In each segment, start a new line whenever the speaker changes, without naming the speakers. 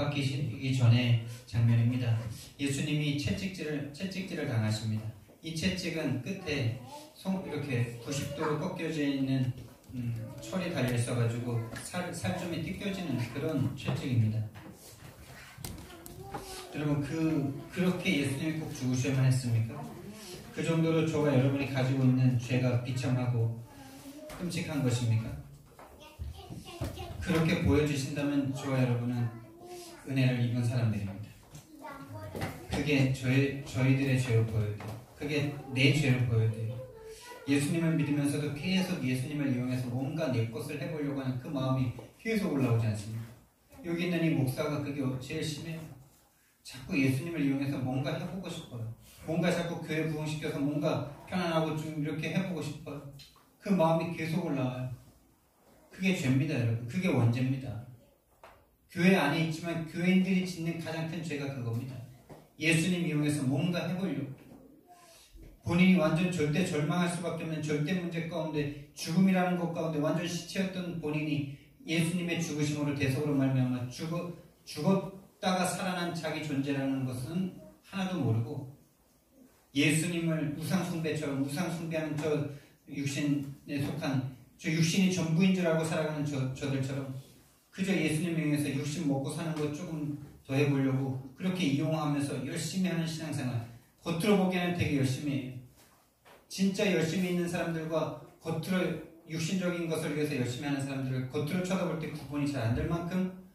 바뀌시기 전에 장면입니다. 예수님이 채찍질을 당하십니다. 이 채찍은 끝에 이렇게 90도로 꺾여져 있는 철이 달려 있어가지고 살점이 뜯겨지는 그런 채찍입니다. 여러분 그렇게 예수님이 꼭 죽으셔야만 했습니까? 그 정도로 저와 여러분이 가지고 있는 죄가 비참하고 끔찍한 것입니까? 그렇게 보여주신다면 저와 여러분은 은혜를 입은 사람들입니다. 그게 저희들의 죄로 보여야 돼요. 그게 내 죄로 보여야 돼요. 예수님을 믿으면서도 계속 예수님을 이용해서 뭔가 내 것을 해보려고 하는 그 마음이 계속 올라오지 않습니까? 여기 있는 이 목사가 그게 제일 심해요. 자꾸 예수님을 이용해서 뭔가 해보고 싶어요. 뭔가 자꾸 교회 부흥시켜서 뭔가 편안하고 좀 이렇게 해보고 싶어요. 그 마음이 계속 올라와요. 그게 죄입니다, 여러분. 그게 원죄입니다. 교회 안에 있지만 교인들이 짓는 가장 큰 죄가 그겁니다. 예수님 이용해서 뭔가 해보려고. 본인이 완전 절대 절망할 수밖에 없는 절대 문제 가운데 죽음이라는 것 가운데 완전 시체였던 본인이 예수님의 죽으심으로 대속으로 말미암아 죽었다가 살아난 자기 존재라는 것은 하나도 모르고 예수님을 우상숭배처럼 우상숭배하는 저 육신에 속한 저 육신이 전부인 줄 알고 살아가는 저들처럼 그저 예수님에 의해서 육신 먹고 사는 것 조금 더 해보려고 그렇게 이용하면서 열심히 하는 신앙생활. 겉으로 보기에는 되게 열심히 해요. 진짜 열심히 있는 사람들과 겉으로 육신적인 것을 위해서 열심히 하는 사람들을 겉으로 쳐다볼 때 구분이 잘 안 될 만큼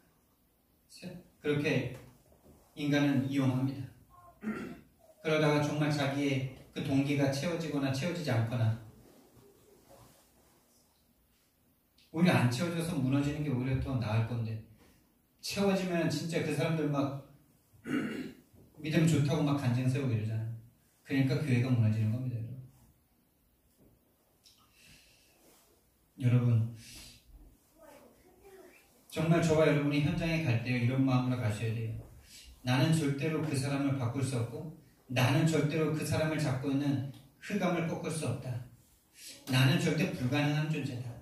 그렇게 인간은 이용합니다. 그러다가 정말 자기의 그 동기가 채워지거나 채워지지 않거나 오히려 안 채워져서 무너지는 게 오히려 더 나을 건데 채워지면 진짜 그 사람들 막 믿음 좋다고 막 간증 세우고 이러잖아요. 그러니까 교회가 무너지는 겁니다. 여러분 정말 저와 여러분이 현장에 갈 때 이런 마음으로 가셔야 돼요. 나는 절대로 그 사람을 바꿀 수 없고 나는 절대로 그 사람을 잡고 있는 흑암을 꺾을 수 없다. 나는 절대 불가능한 존재다.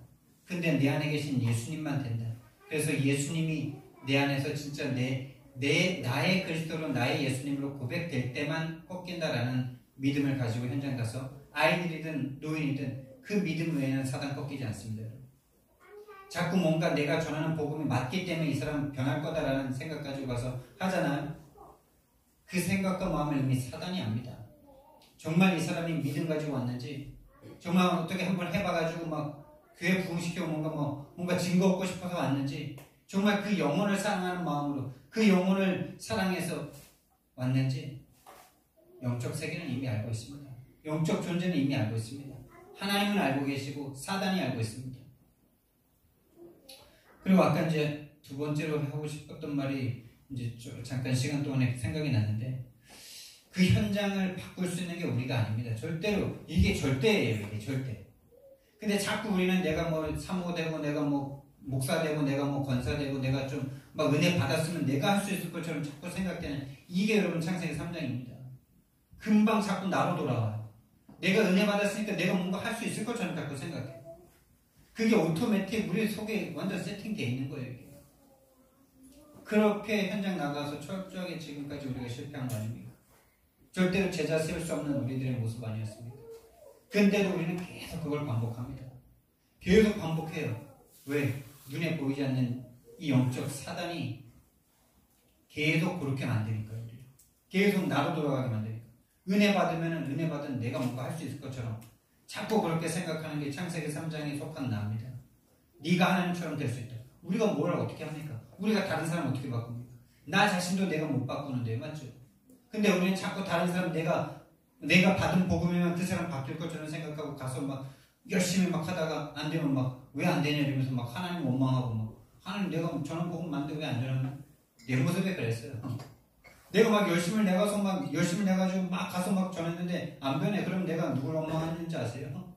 근데 내 안에 계신 예수님만 된다. 그래서 예수님이 내 안에서 진짜 나의 그리스도로 나의 예수님으로 고백될 때만 꺾인다라는 믿음을 가지고 현장 가서 아이들이든 노인이든 그 믿음 외에는 사단 꺾이지 않습니다. 자꾸 뭔가 내가 전하는 복음이 맞기 때문에 이 사람 변할 거다라는 생각 가지고 가서 하잖아요. 그 생각과 마음을 이미 사단이 압니다. 정말 이 사람이 믿음 가지고 왔는지 정말 어떻게 한번 해봐가지고 막 교회 부흥시키고 뭔가 증거 얻고 싶어서 왔는지 정말 그 영혼을 사랑하는 마음으로 그 영혼을 사랑해서 왔는지 영적 세계는 이미 알고 있습니다. 영적 존재는 이미 알고 있습니다. 하나님은 알고 계시고 사단이 알고 있습니다. 그리고 아까 이제 두 번째로 하고 싶었던 말이 이제 잠깐 시간 동안에 생각이 났는데 그 현장을 바꿀 수 있는 게 우리가 아닙니다. 절대로 이게 절대예요. 이게 절대. 근데 자꾸 우리는 내가 뭐 사모 되고 내가 뭐 목사 되고 내가 뭐 권사 되고 내가 좀 막 은혜 받았으면 내가 할 수 있을 것처럼 자꾸 생각되는 이게 여러분 창세기 3장입니다. 금방 자꾸 나로 돌아와요. 내가 은혜 받았으니까 내가 뭔가 할 수 있을 것처럼 자꾸 생각해. 그게 오토매틱 우리 속에 완전 세팅되어 있는 거예요. 이게. 그렇게 현장 나가서 철저하게 지금까지 우리가 실패한 거 아닙니까? 절대로 제자 세울 수 없는 우리들의 모습 아니었습니까? 근데도 우리는 계속 그걸 반복합니다. 계속 반복해요. 왜? 눈에 보이지 않는 이 영적 사단이 계속 그렇게 만드니까요. 계속 나로 돌아가게 만드니까. 은혜 받으면 은혜 받은 내가 뭔가 할 수 있을 것처럼 자꾸 그렇게 생각하는 게 창세기 3장에 속한 나입니다. 네가 하나님처럼 될 수 있다. 우리가 뭘 어떻게 합니까? 우리가 다른 사람 어떻게 바꿉니까? 나 자신도 내가 못 바꾸는데 맞죠? 근데 우리는 자꾸 다른 사람 내가 받은 복음이면 그 사람 바뀔 것처럼 생각하고 가서 막 열심히 막 하다가 안 되면 막 왜 안 되냐 이러면서 막 하나님 원망하고 막 하나님 내가 저는 복음 만드는데 왜 안 되냐 내 모습에 그랬어요. 내가 막 열심히 내가지고 막 가서 막 전했는데 안 변해. 그럼 내가 누굴 원망하는지 아세요?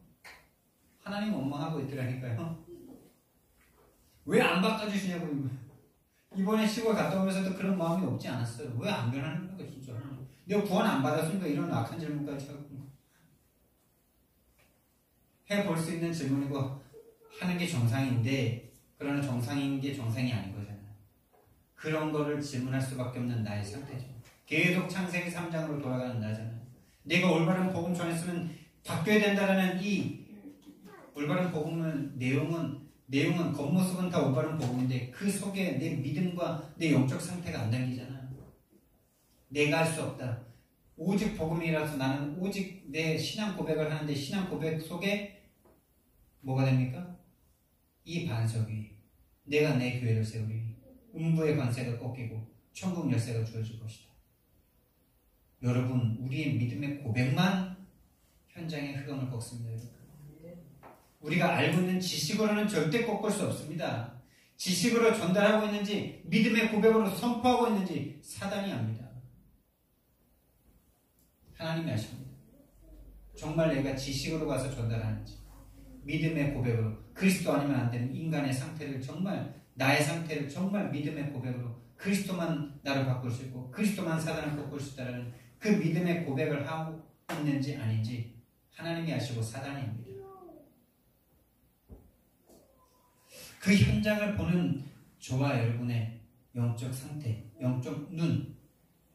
하나님 원망하고 있더라니까요. 왜 안 바꿔주시냐고. 이번에 시골 갔다 오면서도 그런 마음이 없지 않았어요. 왜 안 변하는 거야 진짜. 내가 구원 안 받았으니까 이런 악한 질문까지 하고. 해볼 수 있는 질문이고 하는 게 정상인데 그러나 정상인 게 정상이 아닌 거잖아요. 그런 거를 질문할 수밖에 없는 나의 상태죠. 계속 창세기 3장으로 돌아가는 나잖아요. 내가 올바른 복음 전했으면 바뀌어야 된다는 이 올바른 복음은 내용은 겉모습은 다 올바른 복음인데 그 속에 내 믿음과 내 영적 상태가 안 담기잖아. 내가 할 수 없다. 오직 복음이라서 나는 오직 내 신앙 고백을 하는데 신앙 고백 속에 뭐가 됩니까? 이 반석이 내가 내 교회를 세우리니 음부의 관세가 꺾이고 천국 열쇠가 주어질 것이다. 여러분, 우리의 믿음의 고백만 현장의 흑암을 꺾습니다. 여러분. 우리가 알고 있는 지식으로는 절대 꺾을 수 없습니다. 지식으로 전달하고 있는지 믿음의 고백으로 선포하고 있는지 사단이 압니다. 하나님이 아십니다. 정말 내가 지식으로 가서 전달하는지 믿음의 고백으로 그리스도 아니면 안 되는 인간의 상태를 정말 나의 상태를 정말 믿음의 고백으로 그리스도만 나를 바꿀 수 있고 그리스도만 사단을 꺾을 수 있다는 그 믿음의 고백을 하고 있는지 아닌지 하나님이 아시고 사단이 압니다. 그 현장을 보는 저와 여러분의 영적 상태, 영적 눈,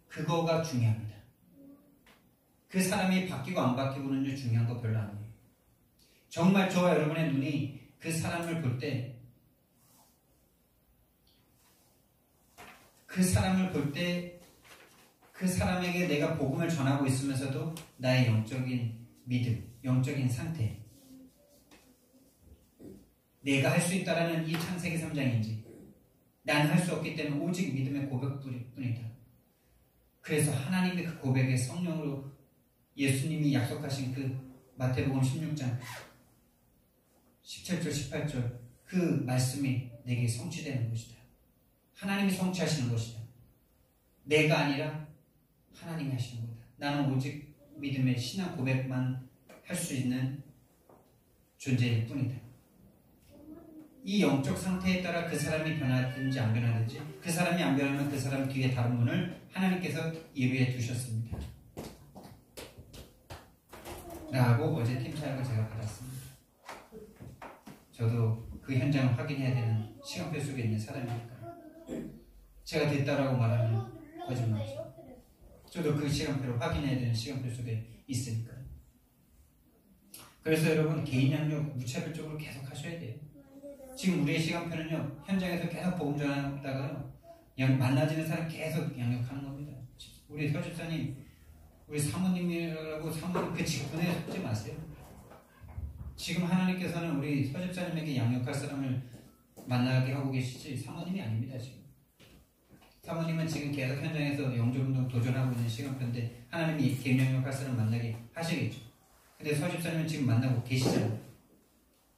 그거가 중요합니다. 그 사람이 바뀌고 안 바뀌고는 중요한 거 별로 아니에요. 정말 저와 여러분의 눈이 그 사람을 볼 때, 그 사람에게 내가 복음을 전하고 있으면서도 나의 영적인 믿음, 영적인 상태, 내가 할 수 있다라는 이 창세기 3장인지 나는 할 수 없기 때문에 오직 믿음의 고백뿐이다. 그래서 하나님의 그 고백의 성령으로 예수님이 약속하신 그 마태복음 16장 17절 18절 그 말씀이 내게 성취되는 것이다. 하나님이 성취하시는 것이다. 내가 아니라 하나님이 하시는 거다. 나는 오직 믿음의 신앙 고백만 할 수 있는 존재일 뿐이다. 이 영적 상태에 따라 그 사람이 변하든지 안 변하든지 그 사람이 안 변하면 그 사람 뒤에 다른 문을 하나님께서 예비해 두셨습니다. 라고 어제 팀 사역을 제가 받았습니다. 저도 그 현장을 확인해야 되는 시간표 속에 있는 사람이니까 제가 됐다라고 말하면 거짓말이죠. 저도 그 시간표를 확인해야 되는 시간표 속에 있으니까요. 그래서 여러분 개인 양육 무차별적으로 계속 하셔야 돼요. 지금 우리의 시간표는요, 현장에서 계속 복음 전하다가요, 만나지는 사람 계속 양육하는 겁니다. 우리 서집사님, 우리 사모님이라고 사모님 그 직분에 속지 마세요. 지금 하나님께서는 우리 서집사님에게 양육할 사람을 만나게 하고 계시지 사모님이 아닙니다. 지금 사모님은 지금 계속 현장에서 영접운동 도전하고 있는 시간표인데 하나님이 개인 양육할 사람 만나게 하시겠죠. 근데 서집사님은 지금 만나고 계시잖아요.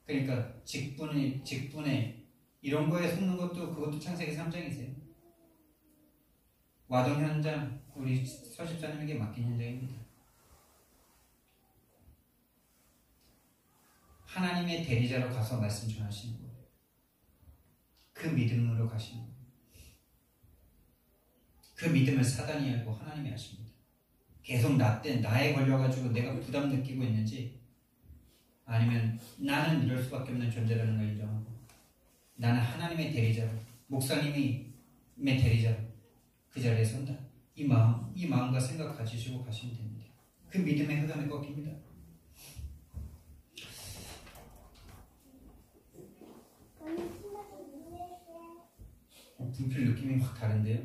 그러니까 직분에 이런 거에 속는 것도 그것도 창세기 3장이세요. 와동 현장 우리 서집사님에게 맡긴 현장입니다. 하나님의 대리자로 가서 말씀 전하시는 거예요. 그 믿음으로 가시는 거예요. 그 믿음을 사단이 알고 하나님이 아십니다. 계속 나에 걸려가지고 내가 부담 느끼고 있는지 아니면 나는 이럴 수밖에 없는 존재라는 걸 인정하고 나는 하나님의 대리자로 목사님의 대리자로 그 자리에 선다. 이 마음과 생각 가지시고 가시면 됩니다. 그 믿음의 흑암에 꺾입니다. 분필 느낌이 확 다른데요?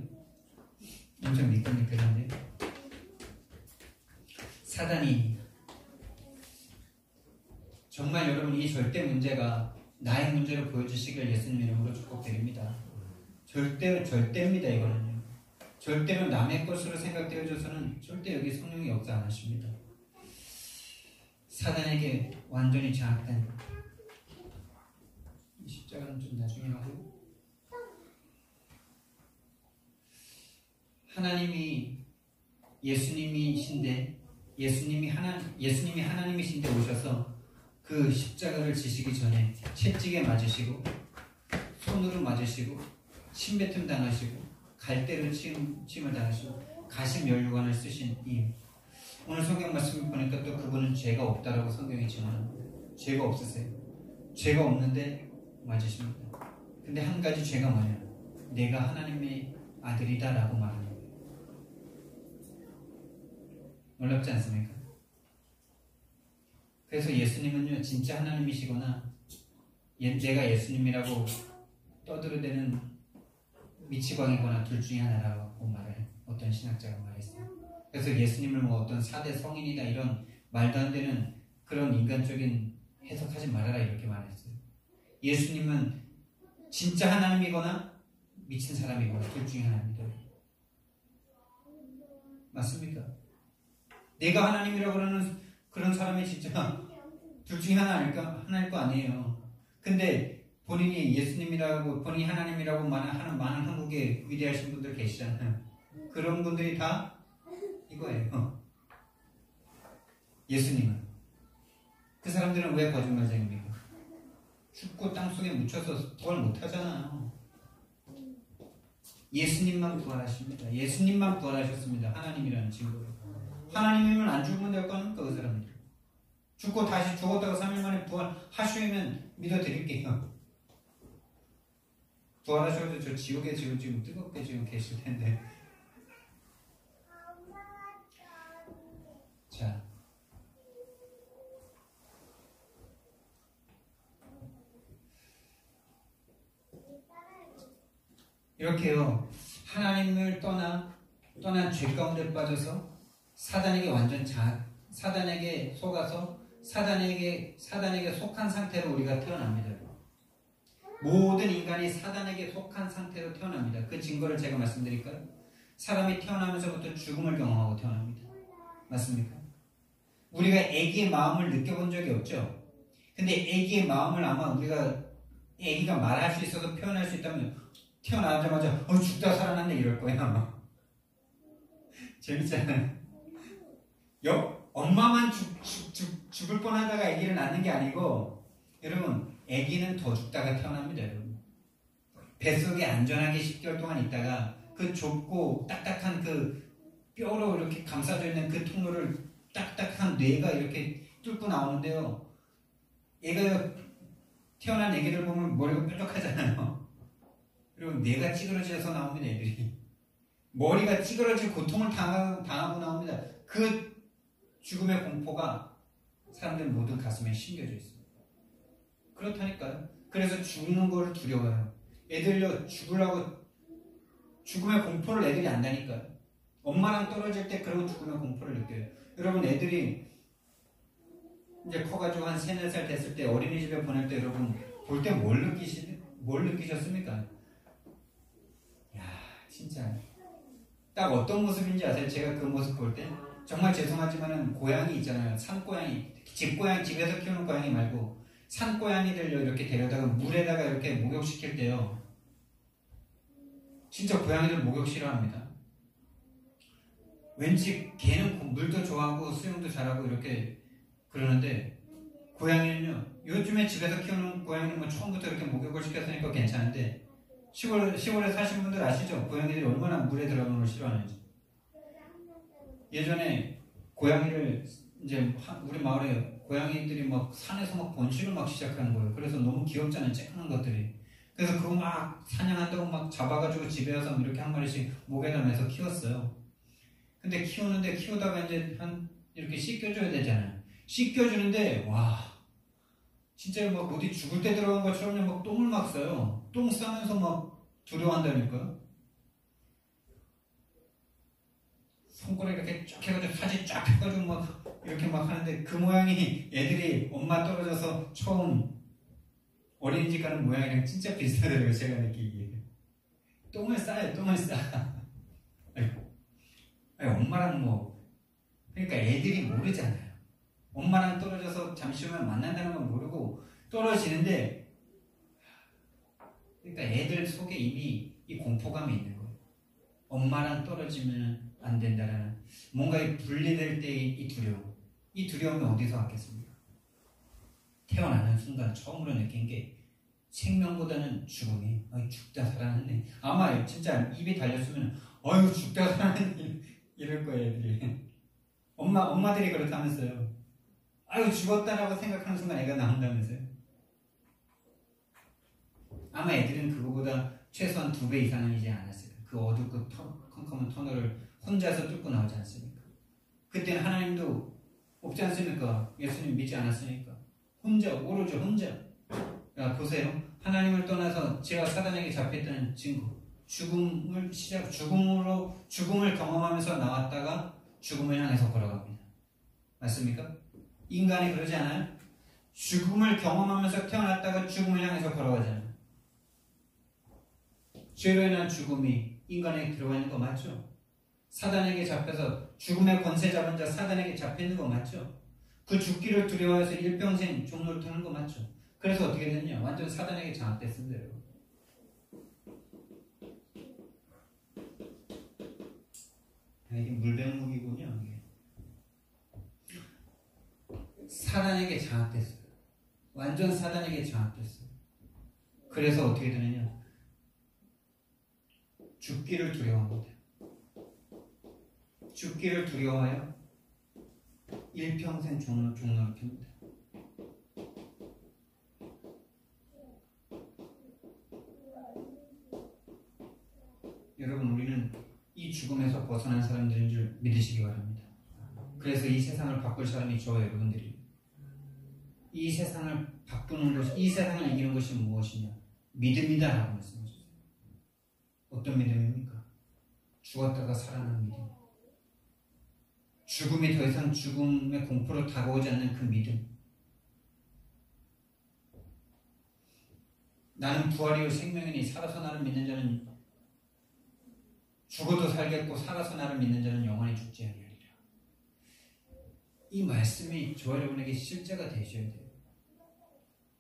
엄청 미끌미끌한데요? 사단이 정말 여러분 이 절대 문제가 나의 문제로 보여주시길 예수님 이름으로 축복드립니다. 절대입니다. 이거는요. 절대로 남의 것으로 생각되어져서는 절대 여기 성령이 역사 안 하십니다. 사단에게 완전히 장악된 이 십자가는 좀 나중에 하고 하나님이 예수님이신데 예수님이 하나님이신데 오셔서 그 십자가를 지시기 전에 채찍에 맞으시고 손으로 맞으시고 침뱉음 당하시고 갈대로 침을 당하시고 가시면류관을 쓰신 이 오늘 성경 말씀을 보니까 또 그분은 죄가 없다라고 성경이 증언합니다. 죄가 없으세요. 죄가 없는데 맞으십니다. 근데 한 가지 죄가 뭐냐? 내가 하나님의 아들이다 라고 말하는 거예요. 놀랍지 않습니까? 그래서 예수님은요, 진짜 하나님이시거나 내가 예수님이라고 떠들어대는 미치광이거나 둘 중에 하나라고 말을 어떤 신학자가 말했어요. 그래서 예수님을 뭐 어떤 4대 성인이다 이런 말도 안 되는 그런 인간적인 해석하지 말아라 이렇게 말했어요. 예수님은 진짜 하나님이거나 미친 사람이거나 둘 중에 하나입니다. 맞습니까? 내가 하나님이라고 그러는 그런 사람이 진짜 둘 중에 하나일 거 아니에요. 근데 본인이 예수님이라고, 본인이 하나님이라고 하는 많은 한국에 위대하신 분들 계시잖아요. 그런 분들이 다 이거예요. 예수님은. 그 사람들은 왜 거짓말쟁입니까? 죽고 땅속에 묻혀서 부활 못하잖아요. 예수님만 부활하십니다. 예수님만 부활하셨습니다. 하나님이라는 증거로. 하나님이면 안 죽으면 될 거 아닙니까? 그 사람들. 죽고 다시 죽었다가 3일 만에 부활하시면 믿어드릴게요. 부활하셔도 저 지옥에 지금 뜨겁게 지금 계실 텐데. 자. 이렇게요. 하나님을 떠난 죄 가운데 빠져서 사단에게 사단에게 속아서 사단에게 속한 상태로 우리가 태어납니다. 모든 인간이 사단에게 속한 상태로 태어납니다. 그 증거를 제가 말씀드릴까요? 사람이 태어나면서부터 죽음을 경험하고 태어납니다. 맞습니까? 우리가 애기의 마음을 느껴본 적이 없죠? 근데 애기의 마음을 아마 애기가 말할 수 있어서 표현할 수 있다면 태어나자마자 죽다 살아났네 이럴 거야 아마. 재밌잖아요. 엄마만 죽을 뻔하다가 아기를 낳는 게 아니고, 여러분, 아기는 더 죽다가 태어납니다. 여러분, 뱃속에 안전하게 10개월 동안 있다가 그 좁고 딱딱한 그 뼈로 이렇게 감싸져 있는 그 통로를 딱딱한 뇌가 이렇게 뚫고 나오는데요. 얘가 태어난 애기들 보면 머리가 뾰족하잖아요. 그리고 뇌가 찌그러져서 나옵니다. 애들이 머리가 찌그러질 고통을 당하고 나옵니다. 그 죽음의 공포가 사람들 모든 가슴에 심겨져 있습니다. 그렇다니까요. 그래서 죽는 걸 두려워해요. 애들요, 죽음의 공포를 애들이 안다니까요. 엄마랑 떨어질 때 그런 죽음의 공포를 느껴요. 여러분, 애들이 이제 커가지고 한 3, 4살 됐을 때 어린이집에 보낼 때 여러분 볼 때 뭘 느끼셨습니까? 야, 진짜 딱 어떤 모습인지 아세요? 제가 그 모습 볼 때 정말 죄송하지만은 고양이 있잖아요. 산고양이, 집에서 키우는 고양이 말고 산고양이들요 이렇게 데려다가 물에다가 이렇게 목욕시킬 때요. 진짜 고양이들 목욕 싫어합니다. 왠지 걔는 물도 좋아하고 수영도 잘하고 이렇게 그러는데, 고양이는요, 요즘에 집에서 키우는 고양이는 뭐 처음부터 이렇게 목욕을 시켰으니까 괜찮은데, 시골에 사신 분들 아시죠? 고양이들이 얼마나 물에 들어가는 걸 싫어하는지. 예전에 고양이를 이제 우리 마을에 고양이들이 막 산에서 막 번식을 막 시작하는 거예요. 그래서 너무 귀엽잖아요, 쬐끄만 것들이. 그래서 그거 막 사냥한다고 막 잡아가지고 집에 와서 이렇게 한 마리씩 목에다 매서 키웠어요. 근데 키우다가 이제 이렇게 씻겨줘야 되잖아요. 씻겨주는데, 와, 진짜 막 어디 죽을 때 들어간 것처럼 그냥 막 똥을 막 싸요. 똥 싸면서 막 두려워한다니까요. 손가락 이렇게 쫙 해가지고 사지 쫙 해가지고 막 이렇게 막 하는데, 그 모양이 애들이 엄마 떨어져서 처음 어린이집 가는 모양이랑 진짜 비슷하더라고요. 제가 느끼기에. 똥을 싸요. 아니, 엄마랑 그러니까 애들이 모르잖아요. 엄마랑 떨어져서 잠시 후면 만난다는 건 모르고 떨어지는데, 그러니까 애들 속에 이미 이 공포감이 있는 거예요. 엄마랑 떨어지면 안 된다라는, 뭔가 분리될 때 이 두려움. 이 두려움이 어디서 왔겠습니까? 태어나는 순간 처음으로 느낀 게 생명보다는 죽음이, 죽다 살아났네. 아마 진짜 입이 달렸으면 죽다 살아났네 이럴 거예요. 애들이. 엄마들이 그렇다면서요. 죽었다라고 생각하는 순간 애가 나온다면서요. 아마 애들은 그거보다 최소한 2배 이상은 이제 않았어요. 그 어둡고 컴컴한 터널을 혼자서 뚫고 나오지 않습니까? 그때는 하나님도 없지 않습니까? 예수님 믿지 않았으니까 혼자, 오로지 혼자. 야, 보세요. 하나님을 떠나서 제가 사단에게 잡혔다는 증거, 죽음을 경험하면서 나왔다가 죽음을 향해서 걸어갑니다. 맞습니까? 인간이 그러지 않아요? 죽음을 경험하면서 태어났다가 죽음을 향해서 걸어가잖아요. 죄로 인한 죽음이 인간에게 들어가 있는 거 맞죠? 사단에게 잡혀서 죽음의 권세 잡은 자 사단에게 잡혀있는 거 맞죠? 그 죽기를 두려워해서 일평생 종로를 타는 거 맞죠? 그래서 어떻게 됐냐? 완전 사단에게 장악됐습니다. 이게 물병묵이군요. 이게. 사단에게 장악됐어요. 완전 사단에게 장악됐어요. 그래서 어떻게 되느냐? 죽기를 두려워합니다. 죽기를 두려워하여 일평생 종로를 핍니다. 여러분, 우리는 이 죽음에서 벗어난 사람들인 줄 믿으시기 바랍니다. 그래서 이 세상을 바꿀 사람이 저와 여러분들이. 이 세상을 바꾸는 것이, 이 세상을 이기는 것이 무엇이냐? 믿음이다라고 말씀하셨어요. 어떤 믿음입니까? 죽었다가 살아나는 믿음. 죽음이 더 이상 죽음의 공포로 다가오지 않는 그 믿음. 나는 부활이요 생명이니 살아서 나를 믿는 자는 죽어도 살겠고 살아서 나를 믿는 자는 영원히 죽지 아니하리라. 이 말씀이 저와 여러분에게 실제가 되셔야 돼요.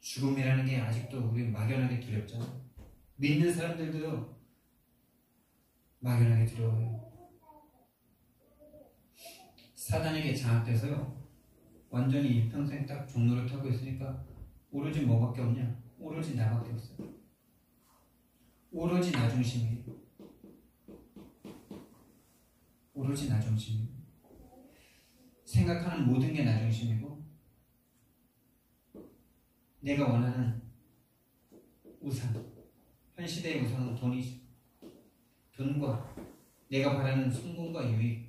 죽음이라는 게 아직도 우리 막연하게 두렵잖아요. 믿는 사람들도요 막연하게 두려워요. 사단에게 장악돼서요 완전히 일평생 딱 종로를 타고 있으니까 오로지 뭐밖에 없냐? 오로지 나밖에 없어요. 오로지 나 중심이에요. 오로지 나 중심이에요. 생각하는 모든 게 나 중심이고 내가 원하는 우상, 현 시대의 우상은 돈이죠. 돈과 내가 바라는 성공과 유익.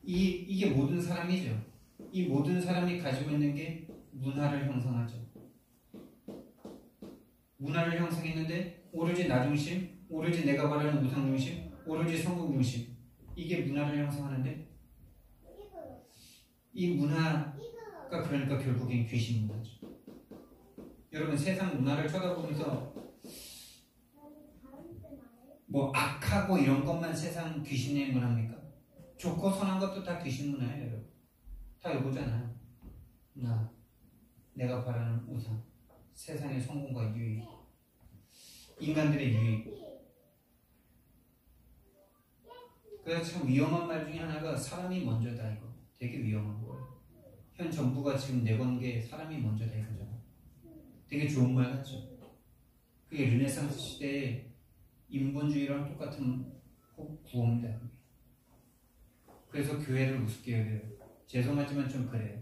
이게 모든 사람이죠. 이 모든 사람이 가지고 있는 게 문화를 형성하죠. 문화를 형성했는데 오로지 나 중심, 오로지 내가 바라는 우상 중심, 오로지 성공 중심. 이게 문화를 형성하는데 이 문화가 그러니까 결국엔 귀신 문화죠. 여러분 세상 문화를 쳐다보면서 뭐 악하고 이런 것만 세상 귀신의 문화입니까? 좋고 선한 것도 다 귀신 문화예요. 여러분. 다 이거잖아요. 내가 바라는 우상, 세상의 성공과 유익, 인간들의 유익. 그래서 참 위험한 말 중에 하나가 사람이 먼저다. 이거 되게 위험한 거예요. 현 정부가 지금 내건 게 사람이 먼저다 이거잖아요. 되게 좋은 말 같죠. 그게 르네상스 시대의 인본주의랑 똑같은 구호입니다. 그래서 교회를 우습게 여겨요. 죄송하지만 좀 그래요.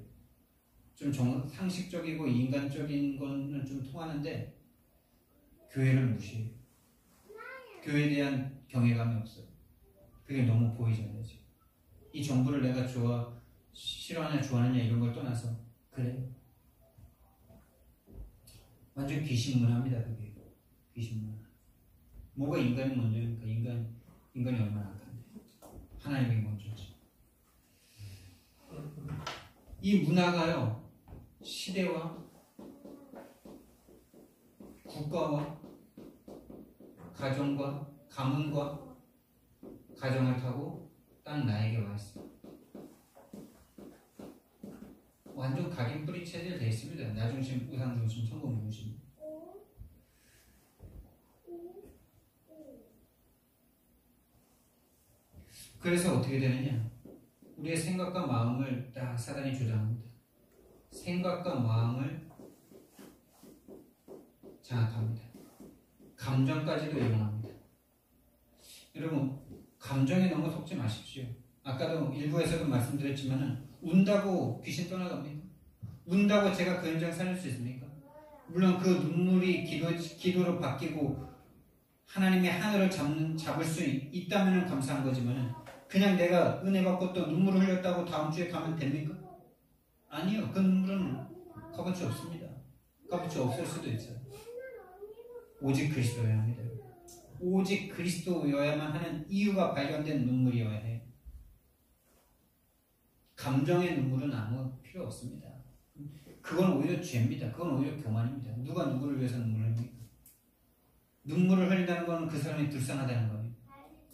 좀 상식적이고 인간적인 거는 좀 통하는데 교회를 무시해요. 교회에 대한 경외감이 없어요. 그게 너무 보이잖아요. 지금. 이 정부를 내가 싫어하냐 좋아하느냐 이런 걸 떠나서 그래. 완전 귀신 문화입니다. 그게 귀신 문화. 뭐가 인간이 먼저니까 인간이 얼마나 악한데 하나님이 먼저지. 이 문화가요 시대와 국가와 가정과 가문과 가정을 타고 딱 나에게 와 있어요. 완전 각인 뿌리 체질 되어 있습니다. 나 중심, 우상 중심, 성공 중심. 그래서 어떻게 되느냐? 우리의 생각과 마음을 딱 사단이 조장합니다. 생각과 마음을 장악합니다. 감정까지도 이용합니다. 여러분, 감정에 너무 속지 마십시오. 아까도 일부에서도 말씀드렸지만은 운다고 귀신 떠나갑니까? 운다고 제가 그 현장 살릴 수 있습니까? 물론 그 눈물이 기도로 바뀌고 하나님의 하늘을 잡을 수 있다면 감사한 거지만 그냥 내가 은혜 받고 또 눈물을 흘렸다고 다음 주에 가면 됩니까? 아니요. 그 눈물은 값어치 없습니다. 값어치 없을 수도 있어요. 오직 그리스도여야 합니다. 오직 그리스도여야만 하는 이유가 발견된 눈물이어야 해요. 감정의 눈물은 아무 필요 없습니다. 그건 오히려 죄입니다. 그건 오히려 교만입니다. 누가 누구를 위해서 눈물을 흘립니까? 눈물을 흘린다는 건 그 사람이 불쌍하다는 거예요.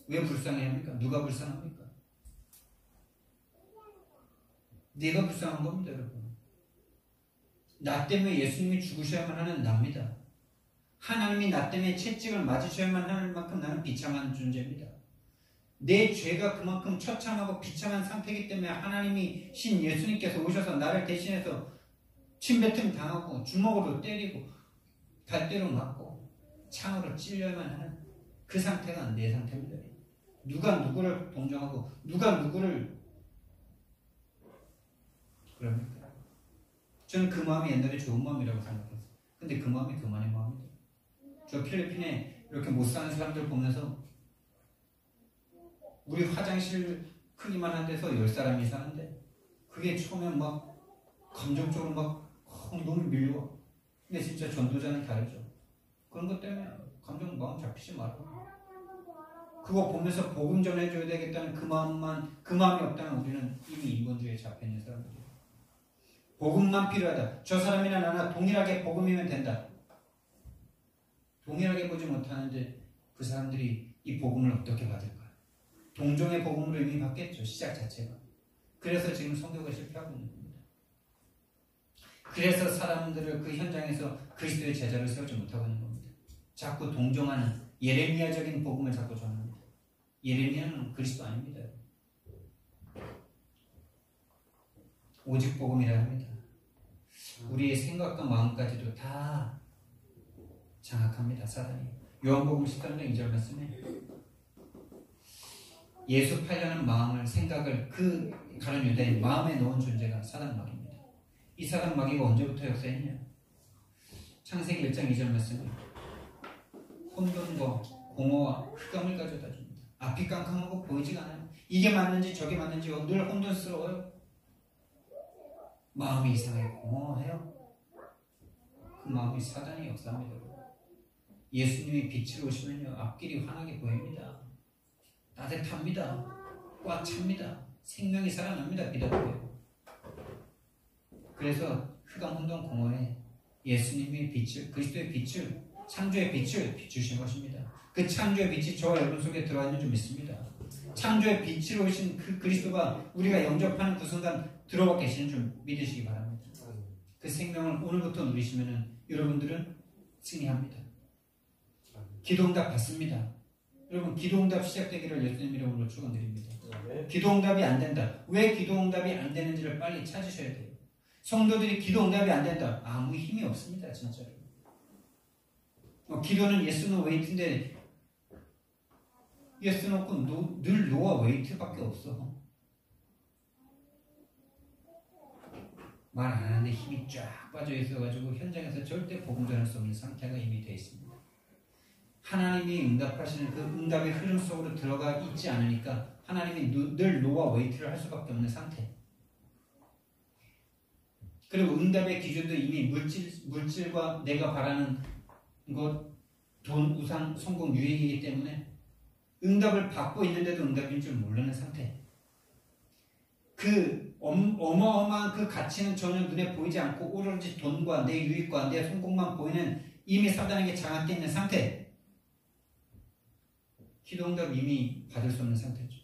왜 불쌍해야 합니까? 누가 불쌍합니까? 내가 불쌍한 겁니다, 여러분. 나 때문에 예수님이 죽으셔야만 하는 납니다. 하나님이 나 때문에 채찍을 맞으셔야만 하는 만큼 나는 비참한 존재입니다. 내 죄가 그만큼 처참하고 비참한 상태이기 때문에 하나님이 신 예수님께서 오셔서 나를 대신해서 침뱉음 당하고 주먹으로 때리고 갈대로 맞고 창으로 찔려야만 하는 그 상태가 내 상태입니다. 누가 누구를 동정하고 누가 누구를 그럽니까? 저는 그 마음이 옛날에 좋은 마음이라고 생각했어요. 근데 그 마음이 교만의 마음이에요. 저 필리핀에 이렇게 못 사는 사람들 보면서 우리 화장실 크기만 한 데서 10사람이 사는데 그게 처음엔 막 감정적으로 막 너무 밀려. 근데 진짜 전도자는 다르죠. 그런 것 때문에 감정 마음 잡히지 말고 그거 보면서 복음 전해줘야 되겠다는 그 마음이 없다면 우리는 이미 인본주의에 잡혀있는 사람들이에요. 복음만 필요하다. 저 사람이나 나나 동일하게 복음이면 된다. 동일하게 보지 못하는데 그 사람들이 이 복음을 어떻게 받을까요? 동종의 복음으로 이미 받겠죠. 시작 자체가. 그래서 지금 선교가 실패하고 있는 겁니다. 그래서 사람들을 그 현장에서 그리스도의 제자를 세우지 못하고 있는 겁니다. 자꾸 동종하는 예레미야적인 복음을 자꾸 전합니다. 예레미야는 그리스도 아닙니다. 오직 복음이라 합니다. 우리의 생각과 마음까지도 다 장악합니다. 사단이. 요한복음 13장 2절 말씀에 예수 팔려는 마음을 생각을 그 가룟 유다의 마음에 넣은 존재가 사단 마귀입니다. 이 사단 마귀가 언제부터 역사했냐? 창세기 1장 2절 말씀에 혼돈과 공허와 흑암을 가져다 줍니다. 앞이 깜깜하고 보이지가 않아요. 이게 맞는지 저게 맞는지 늘 혼돈스러워요. 마음이 이상하게 공허해요. 그 마음이 사단의 역사입니다. 예수님이 빛으로 오시면요 앞길이 환하게 보입니다. 따뜻합니다. 꽉 찹니다. 생명이 살아납니다. 비단도요. 그래서 흑암 혼돈 공허에 예수님이 빛을, 그리스도의 빛을, 창조의 빛을 비추신 것입니다. 그 창조의 빛이 저와 여러분 속에 들어와 있는 줄 믿습니다. 창조의 빛으로 오신 그 그리스도가 우리가 영접하는 그 순간 들어와 계시는 줄 믿으시기 바랍니다. 그 생명을 오늘부터 누리시면 여러분들은 승리합니다. 기도응답 받습니다. 여러분 기도응답 시작되기를 예수님 이름으로 축원드립니다. 기도응답이 안 된다. 왜 기도응답이 안 되는지를 빨리 찾으셔야 돼요. 성도들이 기도응답이 안 된다. 아무 힘이 없습니다. 진짜로. 기도는 예스노 웨이트인데 예스 놓고 늘 노와 웨이트밖에 없어. 말 안 하는데 힘이 쫙 빠져 있어가지고 현장에서 절대 복음 전할 수 없는 상태가 이미 되어 있습니다. 하나님이 응답하시는 그 응답의 흐름 속으로 들어가 있지 않으니까 하나님이 늘 노와 웨이트를 할 수밖에 없는 상태. 그리고 응답의 기준도 이미 물질과 내가 바라는 것, 돈, 우상, 성공, 유익이기 때문에 응답을 받고 있는데도 응답인 줄 모르는 상태. 그 어마어마한 그 가치는 전혀 눈에 보이지 않고 오로지 돈과 내 유익과 내 성공만 보이는 이미 사단에게 장악되어 있는 상태. 기도응답 이미 받을 수 없는 상태죠.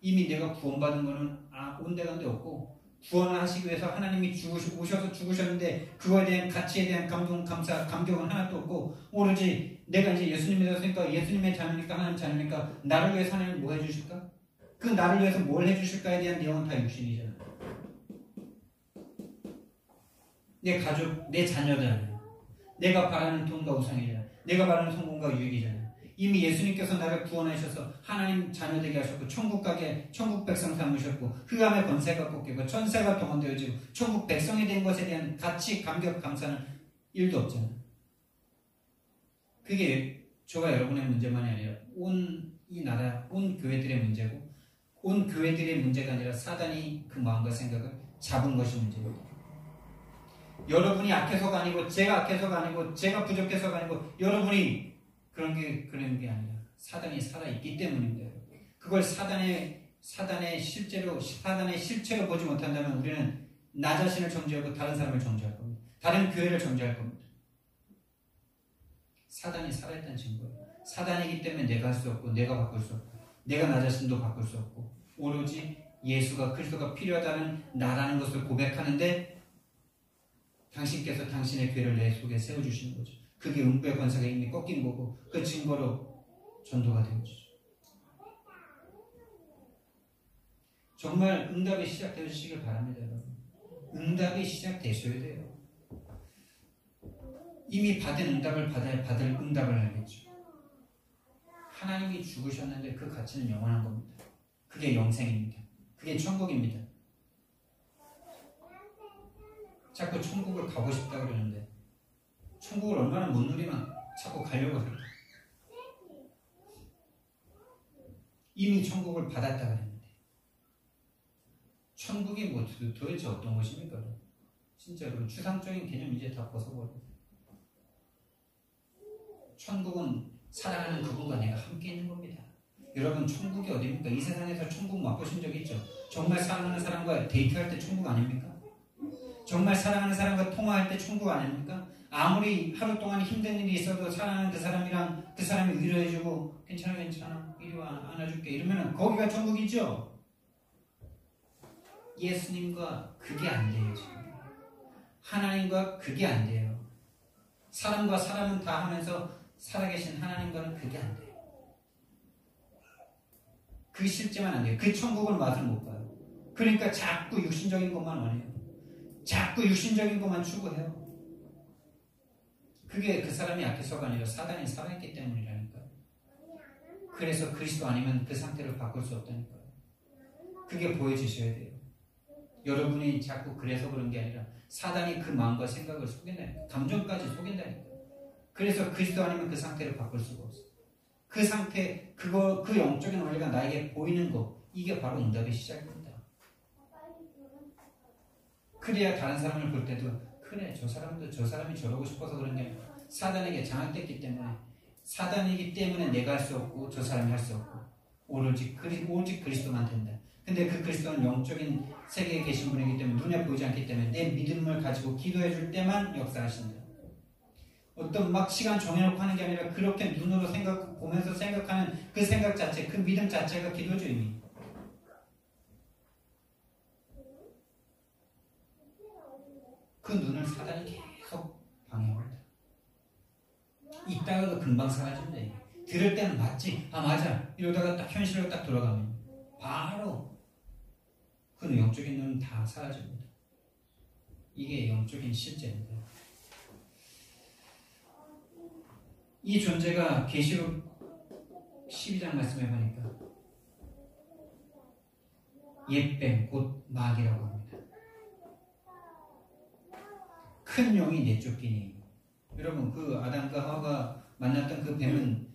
이미 내가 구원받은 거는 온데간데 없고 구원을 하시기 위해서 하나님이 오셔서 죽으셨는데 그거에 대한 가치에 대한 감동, 감사, 감격은 하나도 없고 오로지 내가 이제 예수님 믿었으니까 예수님의 자녀니까 하나님 자녀니까 나를 위해서 하나님 뭐 해주실까? 그 나를 위해서 뭘 해주실까에 대한 내용은 다 육신이잖아. 내 가족, 내 자녀들, 내가 바라는 돈과 우상이잖아. 내가 바라는 성공과 유익이잖아. 이미 예수님께서 나를 구원하셔서 하나님 자녀 되게 하셨고 천국 가게 천국 백성 삼으셨고 흑암의 권세가 꺾이고 천세가 동원되어지고 천국 백성이 된 것에 대한 가치, 감격, 감사는 일도 없잖아. 그게 저와 여러분의 문제만이 아니라 온 이 나라, 온 교회들의 문제고, 온 교회들의 문제가 아니라 사단이 그 마음과 생각을 잡은 것이 문제입니다. 여러분이 약해서가 아니고, 제가 약해서가 아니고, 제가 부족해서가 아니고, 여러분이 그런 게 아니라 사단이 살아있기 때문입니다. 그걸 사단의 실체로 보지 못한다면 우리는 나 자신을 정죄하고 다른 사람을 정죄할 겁니다. 다른 교회를 정죄할 겁니다. 사단이 살아있다는 증거예요. 사단이기 때문에 내가 할 수 없고, 내가 바꿀 수 없고, 내가 나 자신도 바꿀 수 없고, 오로지 예수가 그리스도가 필요하다는 나라는 것을 고백하는데 당신께서 당신의 교회를 내 속에 세워주시는 거죠. 그게 음부의 권세가 이미 꺾인 거고, 그 증거로 전도가 되어주죠. 정말 응답이 시작되어주시길 바랍니다, 여러분. 응답이 시작되셔야 돼요. 이미 받은 응답을 받을 응답을 알겠죠. 하나님이 죽으셨는데 그 가치는 영원한 겁니다. 그게 영생입니다. 그게 천국입니다. 자꾸 천국을 가고 싶다 그러는데 천국을 얼마나 못 누리면 자꾸 가려고 해요. 이미 천국을 받았다 그랬는데 천국이 뭐 도대체 어떤 것입니까? 진짜로 추상적인 개념 이제 다 벗어버려요. 천국은 사랑하는 그분과 내가 함께 있는 겁니다. 여러분 천국이 어디입니까? 이 세상에서 천국 맛보신 적 있죠? 정말 사랑하는 사람과 데이트할 때 천국 아닙니까? 정말 사랑하는 사람과 통화할 때 천국 아닙니까? 아무리 하루 동안 힘든 일이 있어도 사랑하는 그 사람이랑 그 사람이 위로해주고 괜찮아 이리 와 안아줄게 이러면 거기가 천국이죠. 예수님과 그게 안 돼요. 지금. 하나님과 그게 안 돼요. 사람과 사람은 다 하면서 살아계신 하나님과는 그게 안 돼요. 그 실제만 안 돼요. 그 천국을 맛을 못 봐요. 그러니까 자꾸 육신적인 것만 원해요. 자꾸 육신적인 것만 추구해요. 그게 그 사람이 약해서가 아니라 사단이 살아있기 때문이라니까요. 그래서 그리스도 아니면 그 상태를 바꿀 수 없다니까요. 그게 보여주셔야 돼요. 여러분이 자꾸 그래서 그런 게 아니라 사단이 그 마음과 생각을 속인다니까요. 감정까지 속인다니까요. 그래서 그리스도 아니면 그 상태를 바꿀 수가 없어요. 그 상태, 그 영적인 원리가 나에게 보이는 거, 이게 바로 응답의 시작입니다. 그래야 다른 사람을 볼 때도 그래 저 사람이 저러고 싶어서 그런 게 아니라 사단에게 장악됐기 때문에 사단이기 때문에 내가 할 수 없고 저 사람이 할 수 없고 오직 그리스도만 된다. 근데 그 그리스도는 영적인 세계에 계신 분이기 때문에 눈에 보이지 않기 때문에 내 믿음을 가지고 기도해 줄 때만 역사하신다. 어떤 막 시간 정해놓고 하는 게 아니라 그렇게 눈으로 보면서 생각하는 그 생각 자체, 그 믿음 자체가 기도죠 이미. 그 눈을 사단이 계속 방해합니다. 있다가도 금방 사라진대. 들을 때는 맞지? 아 맞아. 이러다가 딱 현실로 딱 돌아가면 바로 그 영적인 눈은 다 사라집니다. 이게 영적인 실제입니다. 이 존재가 계시록 12장 말씀해 보니까 옛뱀 곧 마귀라고 합니다. 큰 용이 내쫓기니 여러분 그 아담과 하와가 만났던 그 뱀은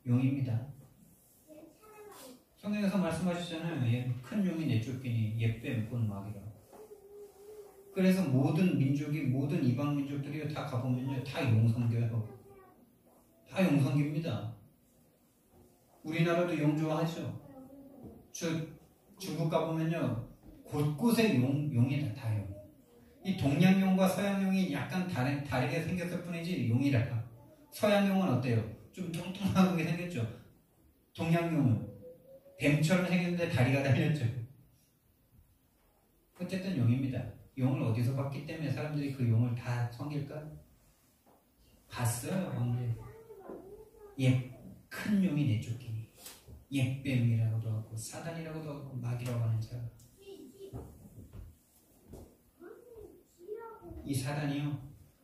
용입니다. 성경에서 말씀하셨잖아요. 큰 용이 내쫓기니 옛뱀 곧 마귀라고. 그래서 모든 민족이 모든 이방 민족들이 다 가보면요 다 용성겨요. 다 용성깁니다. 우리나라도 용 좋아하죠. 중국 가보면요 곳곳에 용이다. 다 용. 이 동양용과 서양용이 약간 다르게 생겼을 뿐이지 용이라. 서양용은 어때요? 좀 뚱뚱하게 생겼죠. 동양용은 뱀처럼 생겼는데 다리가 달렸죠. 어쨌든 용입니다. 용을 어디서 봤기 때문에 사람들이 그 용을 다 섬길까? 봤어요. 언제? 큰 용이 내쫓기니 옛뱀이라고도 하고 사단이라고도 하고 마귀라고 하는 자가 이 사단이요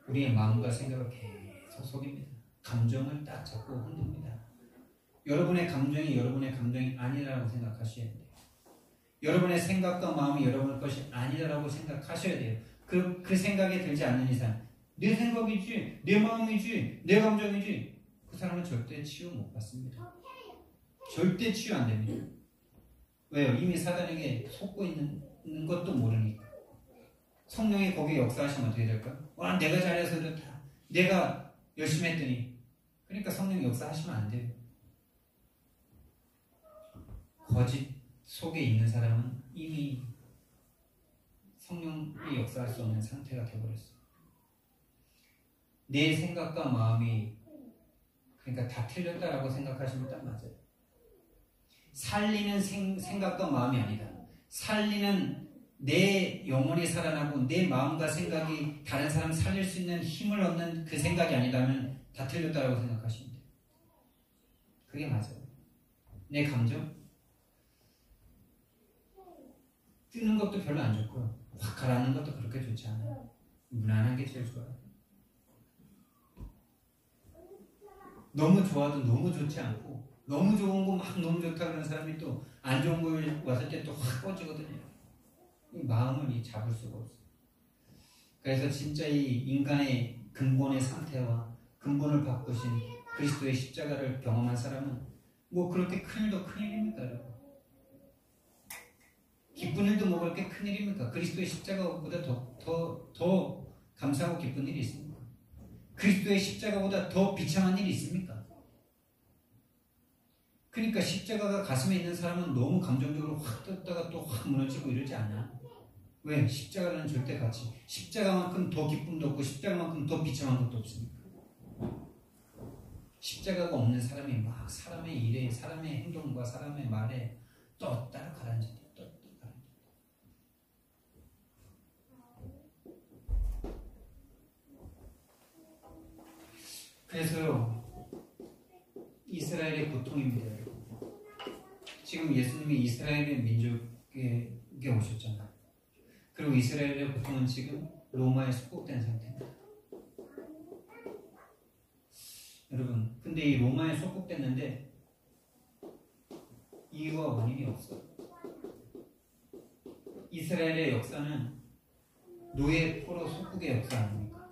우리의 마음과 생각을 계속 속입니다. 감정을 딱 잡고 흔듭니다. 여러분의 감정이 아니라고 생각하셔야 돼요. 여러분의 생각과 마음이 여러분의 것이 아니라고 생각하셔야 돼요. 그 생각에 들지 않는 이상 내 생각이지, 내 마음이지, 내 감정이지, 그 사람은 절대 치유 못 받습니다. 절대 치유 안 됩니다. 왜요? 이미 사단에게 속고 있는 것도 모르니까. 성령이 거기에 역사하시면 어떻게 될까? 와, 내가 잘해서 그렇다. 내가 열심히 했더니. 그러니까 성령이 역사하시면 안 돼요. 거짓 속에 있는 사람은 이미 성령이 역사할 수 없는 상태가 되어버렸어요. 내 생각과 마음이 그러니까 다 틀렸다라고 생각하시면 딱 맞아요. 살리는 생각과 마음이 아니다. 살리는 내 영혼이 살아나고 내 마음과 생각이 다른 사람 살릴 수 있는 힘을 얻는 그 생각이 아니다면 다 틀렸다라고 생각하시면 돼요. 그게 맞아요. 내 감정 뜨는 것도 별로 안 좋고요. 확 가라앉는 것도 그렇게 좋지 않아요. 무난한 게 제일 좋아요. 너무 좋아도 너무 좋지 않고 너무 좋은 거 막 너무 좋다 그러는 사람이 또 안 좋은 걸 왔을 때 또 확 꺼지거든요. 마음을 잡을 수가 없어요. 그래서 진짜 이 인간의 근본의 상태와 근본을 바꾸신 그리스도의 십자가를 경험한 사람은 뭐 그렇게 큰일도 큰일입니까, 여러분? 기쁜 일도 뭐 그렇게 큰일입니까? 그리스도의 십자가보다 더 감사하고 기쁜 일이 있습니까? 그리스도의 십자가보다 더 비참한 일이 있습니까? 그러니까 십자가가 가슴에 있는 사람은 너무 감정적으로 확 떴다가 또 확 무너지고 이러지 않아. 왜? 십자가는 절대 가치. 십자가만큼 더 기쁨도 없고 십자가만큼 더 비참한 것도 없습니다. 십자가가 없는 사람이 막 사람의 일에, 사람의 행동과 사람의 말에 떴다 가라앉았다. 그래서 이스라엘의 고통입니다. 지금 예수님이 이스라엘의 민족에게 오셨잖아요. 그리고 이스라엘의 고통은 지금 로마에 속국된 상태입니다. 여러분, 근데 이 로마에 속국됐는데 이유와 원인이 없어요. 이스라엘의 역사는 노예 포로 속국의 역사 아닙니까?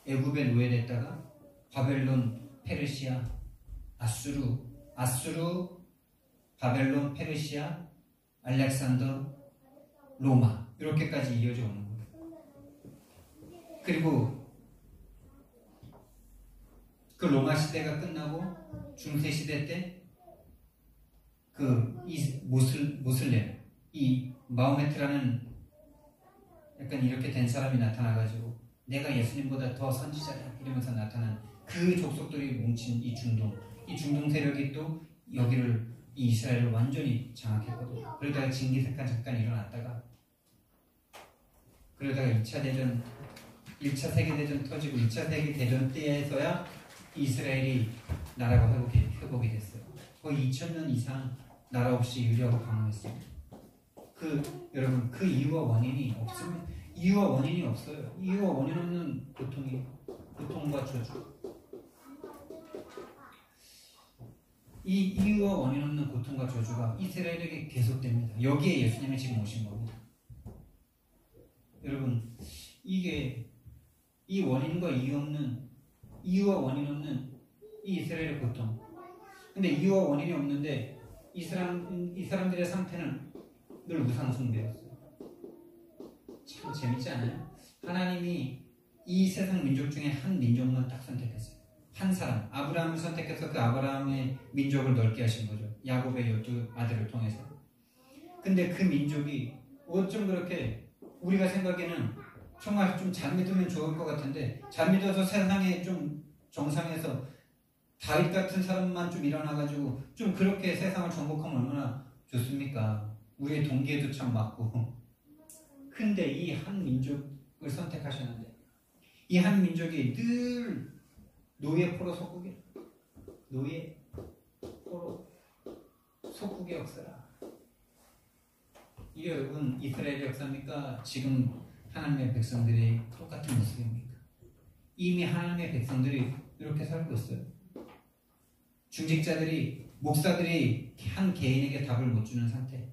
애굽에 노예됐다가 바벨론, 페르시아, 아수르, 바벨론, 페르시아, 알렉산더, 로마 이렇게까지 이어져 오는 거예요. 그리고 그 로마 시대가 끝나고 중세 시대 때 그 모슬렘 이 마호메트라는 약간 이렇게 된 사람이 나타나가지고 내가 예수님보다 더 선지자다 이러면서 나타난 그 족속들이 뭉친 이 중동 세력이 또 여기를 이 이스라엘을 완전히 장악했거든요. 그러다가 징기스칸 잠깐 일어났다가 그러다가 1차 세계대전 터지고 2차 세계대전 때에서야 이스라엘이 나라가 회복이 됐어요. 거의 2000년 이상 나라 없이 유리하고 방황했습니다. 여러분 그 이유와 원인이 없습니다. 이유와 원인이 없어요. 이유와 원인 없는 고통과 저주. 이 이유와 원인 없는 고통과 저주가 이스라엘에게 계속됩니다. 여기에 예수님이 지금 오신 겁니다. 여러분, 이게 이 원인과 이유와 원인 없는 이 이스라엘의 고통. 근데 이유와 원인이 없는데 이 사람들의 상태는 늘 우상숭배였어요. 참 재밌지 않아요? 하나님이 이 세상 민족 중에 한 민족만 딱 선택했어요. 한 사람, 아브라함을 선택해서 그 아브라함의 민족을 넓게 하신 거죠. 야곱의 12 아들을 통해서. 근데 그 민족이 어쩜 그렇게 우리가 생각에는 정말 좀 잘 믿으면 좋을 것 같은데 잘 믿어서 세상에 좀 정상에서 다윗 같은 사람만 좀 일어나가지고 좀 그렇게 세상을 정복하면 얼마나 좋습니까? 우리의 동기에도 참 맞고. 근데 이 한 민족을 선택하셨는데 이 한 민족이 늘 노예 포로 속국의 역사라. 이게 여러분 이스라엘의 역사입니까? 지금 하나님의 백성들이 똑같은 모습입니까? 이미 하나님의 백성들이 이렇게 살고 있어요. 중직자들이 목사들이 한 개인에게 답을 못 주는 상태.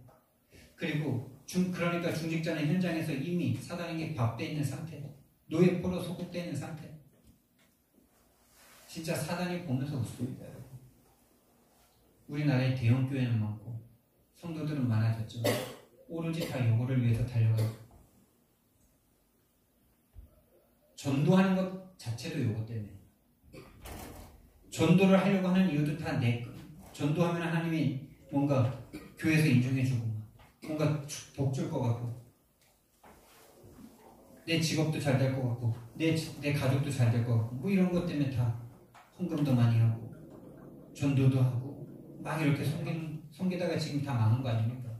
그리고 그러니까 중직자는 현장에서 이미 사단에게 밥돼 있는 상태. 노예포로 소속되어 있는 상태. 진짜 사단이 보면서 웃습니다. 우리나라에 대형 교회는 많고 성도들은 많아졌지만 오로지 다 요거를 위해서 달려가고 전도하는 것 자체도 요거 때문에 전도를 하려고 하는 이유도 다 내 거. 전도하면 하나님이 뭔가 교회에서 인정해주고 뭔가 복 줄 것 같고 내 직업도 잘 될 것 같고 내 가족도 잘 될 것 같고 뭐 이런 것 때문에 다 헌금도 많이 하고 전도도 하고 막 이렇게 섬기다가 지금 다 망한 거 아닙니까?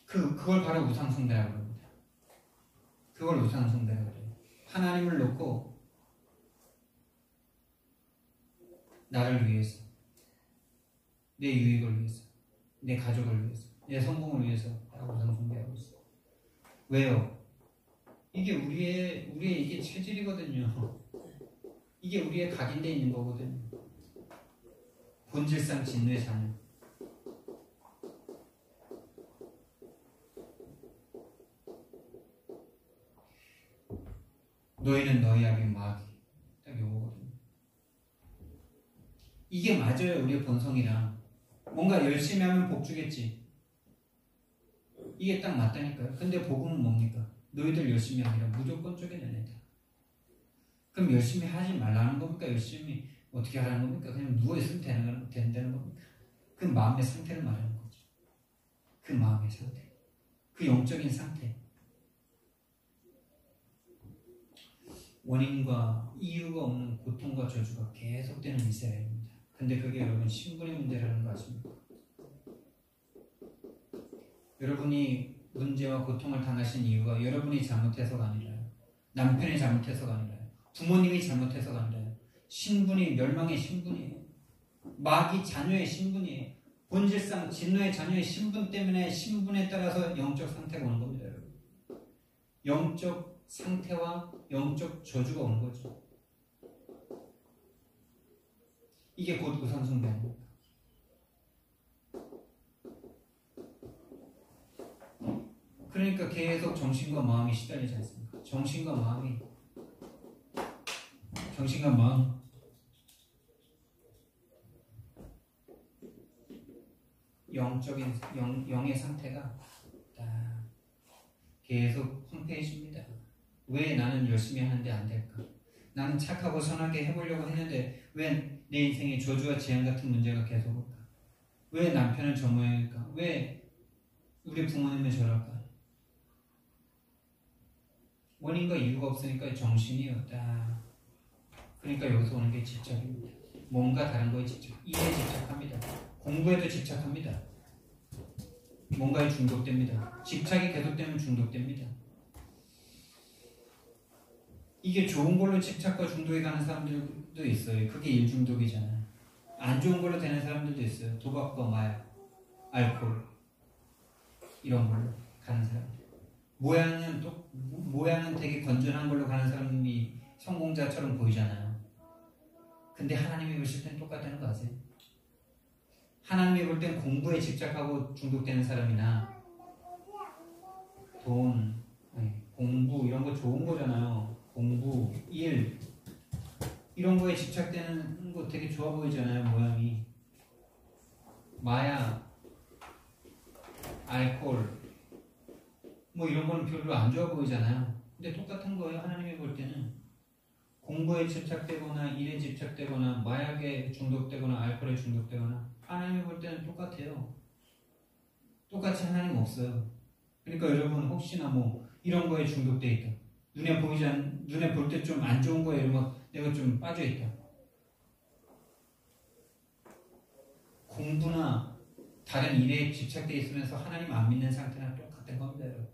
그걸 바로 우상숭배라고 합니다. 그걸 우상숭배라고 해요. 하나님을 놓고 나를 위해서 내 유익을 위해서 내 가족을 위해서 내 성공을 위해서 우상숭배하고 있어요. 왜요? 이게 우리의 이게 체질이거든요. 이게 우리의 각인되어 있는 거거든요. 본질상 진노의 자녀. 너희는 너희 아비 마귀. 딱 요거거든요. 이게 맞아요. 우리의 본성이랑. 뭔가 열심히 하면 복 주겠지. 이게 딱 맞다니까요. 근데 복음은 뭡니까? 너희들 열심히 하기라 무조건 쪼개내낸다. 그럼 열심히 하지 말라는 겁니까? 열심히 어떻게 하라는 겁니까? 그냥 누워있으면 된다는 겁니까? 그 마음의 상태를 말하는 거죠. 그 마음의 상태. 그 영적인 상태. 원인과 이유가 없는 고통과 저주가 계속되는 이스라엘입니다. 근데 그게 여러분 신분의 문제라는 거 아십니까? 여러분이 문제와 고통을 당하신 이유가 여러분이 잘못해서가 아니라요. 남편이 잘못해서가 아니라요. 부모님이 잘못해서가 아니라요. 신분이 멸망의 신분이에요. 마귀 자녀의 신분이에요. 본질상 진노의 자녀의 신분 때문에 신분에 따라서 영적 상태가 오는 겁니다. 여러분. 영적 상태와 영적 저주가 오는 거죠. 이게 곧 우상숭배입니다. 그러니까 계속 정신과 마음이 시달리지 않습니까? 정신과 마음 영의 상태가 딱 계속 황폐해집니다. 왜 나는 열심히 하는데 안 될까? 나는 착하고 선하게 해보려고 했는데 왜 내 인생에 저주와 재앙 같은 문제가 계속 올까? 왜 남편은 저 모양일까? 왜 우리 부모님은 저럴까? 원인과 이유가 없으니까 정신이 없다. 그러니까 여기서 오는 게 집착입니다. 뭔가 다른 거에 집착. 일에 집착합니다. 공부에도 집착합니다. 뭔가에 중독됩니다. 집착이 계속되면 중독됩니다. 이게 좋은 걸로 집착과 중독에 가는 사람들도 있어요. 그게 일중독이잖아요. 안 좋은 걸로 되는 사람들도 있어요. 도박과 마약, 알코올 이런 걸로 가는 사람들. 모양은 되게 건전한 걸로 가는 사람이 성공자처럼 보이잖아요. 근데 하나님이 보실 땐 똑같다는 거 아세요? 하나님이 볼 땐 공부에 집착하고 중독되는 사람이나 돈, 공부 이런 거 좋은 거잖아요. 공부, 일 이런 거에 집착되는 거 되게 좋아 보이잖아요. 모양이. 마약, 알코올 뭐 이런 거는 별로 안 좋아 보이잖아요. 근데 똑같은 거예요. 하나님이 볼 때는 공부에 집착되거나 일에 집착되거나 마약에 중독되거나 알코올에 중독되거나 하나님이 볼 때는 똑같아요. 똑같이 하나님 없어요. 그러니까 여러분 혹시나 뭐 이런 거에 중독돼 있다. 눈에 볼 때 좀 안 좋은 거에 이러면 내가 좀 빠져 있다. 공부나 다른 일에 집착돼 있으면서 하나님 안 믿는 상태나 똑같은 겁니다, 여러분.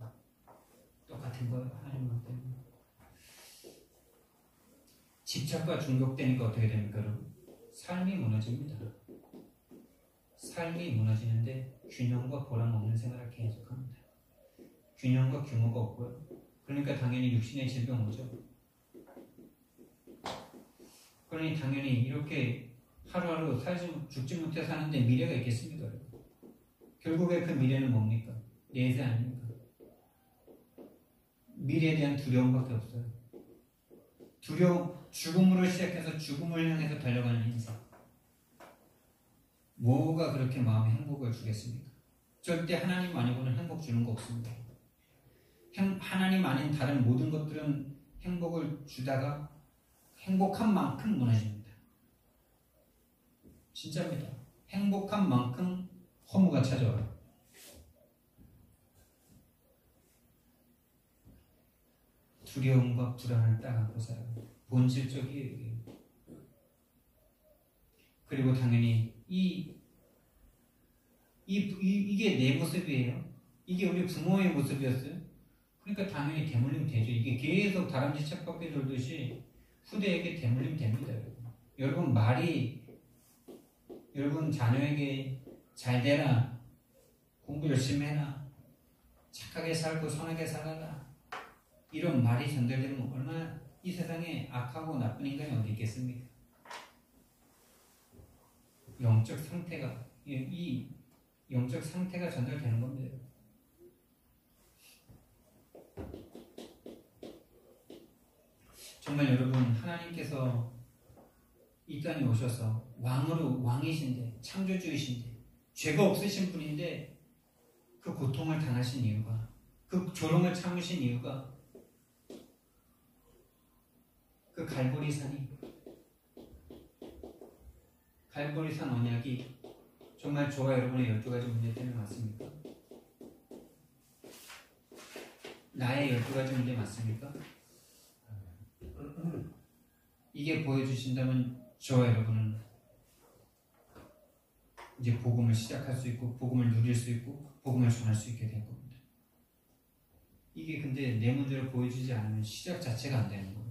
똑같은 거예요, 하나님 볼 때는. 집착과 중독되니까 어떻게 됩니까, 여러분? 삶이 무너집니다. 삶이 무너지는데 균형과 보람 없는 생활을 계속합니다. 균형과 규모가 없고요. 그러니까 당연히 육신의 질병 오죠. 그러니 당연히 이렇게 하루하루 죽지 못해 사는데 미래가 있겠습니까? 결국에 그 미래는 뭡니까? 내세 아닙니까? 미래에 대한 두려움밖에 없어요. 죽음으로 시작해서 죽음을 향해서 달려가는 인생. 뭐가 그렇게 마음에 행복을 주겠습니까? 절대 하나님 아니고는 행복 주는 거 없습니다. 하나님 아닌 다른 모든 것들은 행복을 주다가 행복한 만큼 무너집니다. 진짜입니다. 행복한 만큼 허무가 찾아와요. 두려움과 불안을 따갖고 살아요. 본질적이에요. 그리고 당연히 이게 내 모습이에요. 이게 우리 부모의 모습이었어요. 그러니까 당연히 대물림 되죠. 이게 계속 다람쥐 쳇바퀴 돌듯이 후대에게 대물림 됩니다. 여러분 여러분 자녀에게 잘 되라, 공부 열심히 해라, 착하게 살고 선하게 살아라, 이런 말이 전달되면 얼마나 이 세상에 악하고 나쁜 인간이 어디 있겠습니까? 영적 상태가 이 영적 상태가 전달되는 겁니다. 정말 여러분, 하나님께서 이 땅에 오셔서 왕이신데, 창조주이신데, 죄가 없으신 분인데 그 고통을 당하신 이유가, 그 조롱을 참으신 이유가 그 갈보리산 언약이 정말 저와 여러분의 12가지 문제 때문에 맞습니까? 나의 12가지 문제 맞습니까? 이게 보여주신다면 저와 여러분은 이제 복음을 시작할 수 있고, 복음을 누릴 수 있고, 복음을 전할 수 있게 된 겁니다. 이게 근데 내 문제를 보여주지 않으면 시작 자체가 안 되는 거예요.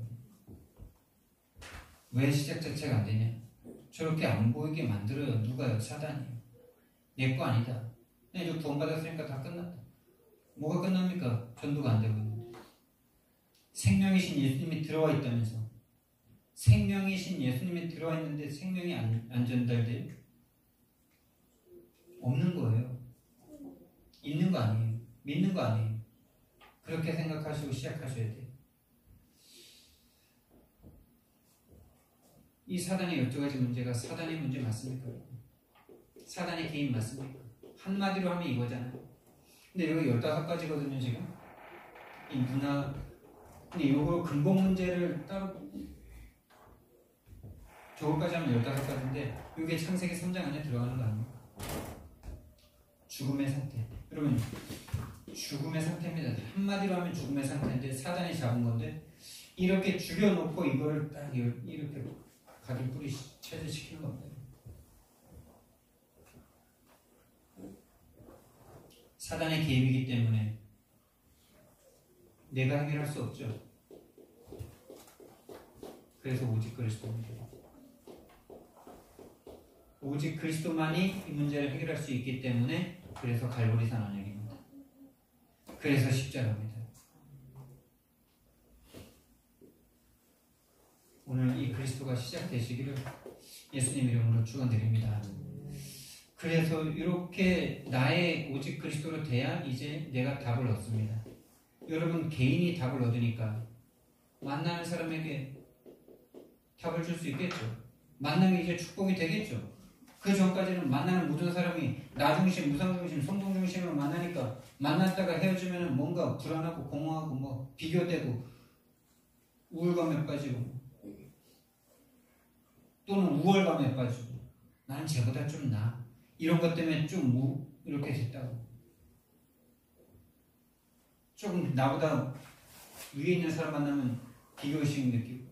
왜 시작 자체가 안 되냐? 저렇게 안 보이게 만들어요. 누가요? 사단이에요. 내 거 아니다. 그냥 이거 구원 받았으니까 다 끝났다. 뭐가 끝납니까? 전도가 안 되고 있는데. 생명이신 예수님이 들어와 있다면서. 생명이신 예수님이 들어와 있는데 생명이 안 전달돼요? 없는 거예요. 있는 거 아니에요. 믿는 거 아니에요. 그렇게 생각하시고 시작하셔야 돼요. 이 사단의 12가지 문제가 사단의 문제 맞습니까? 사단의 개인 맞습니까? 한마디로 하면 이거잖아요. 근데 여기 15가지거든요, 지금. 이 문화. 근데 이거 근본 문제를 따로 저거까지 하면 15가지인데 이게 창세기 3장 안에 들어가는 거 아닙니까? 죽음의 상태. 여러분, 죽음의 상태입니다. 한마디로 하면 죽음의 상태인데 사단이 잡은 건데 이렇게 죽여놓고 이거를 딱 이렇게 가기 뿌리 체질시키는 겁니다. 사단의 개입이기 때문에 내가 해결할 수 없죠. 그래서 오직 그리스도입니다. 오직 그리스도만이 이 문제를 해결할 수 있기 때문에 그래서 갈보리산 언약입니다. 그래서 십자가입니다. 오늘 이 그리스도가 시작되시기를 예수님 이름으로 축원드립니다. 그래서 이렇게 나의 오직 그리스도로 돼야 이제 내가 답을 얻습니다. 여러분, 개인이 답을 얻으니까 만나는 사람에게 답을 줄 수 있겠죠. 만남이 이제 축복이 되겠죠. 그 전까지는 만나는 모든 사람이 나 중심, 무상 중심, 성공 중심으로 만나니까 만났다가 헤어지면 뭔가 불안하고 공허하고 뭐 비교되고 우울감에 빠지고 또는 우월감에 빠지고 나는 쟤보다 좀 나아. 이런 것 때문에 좀 이렇게 됐다고. 조금 나보다 위에 있는 사람 만나면 비교의식 느끼고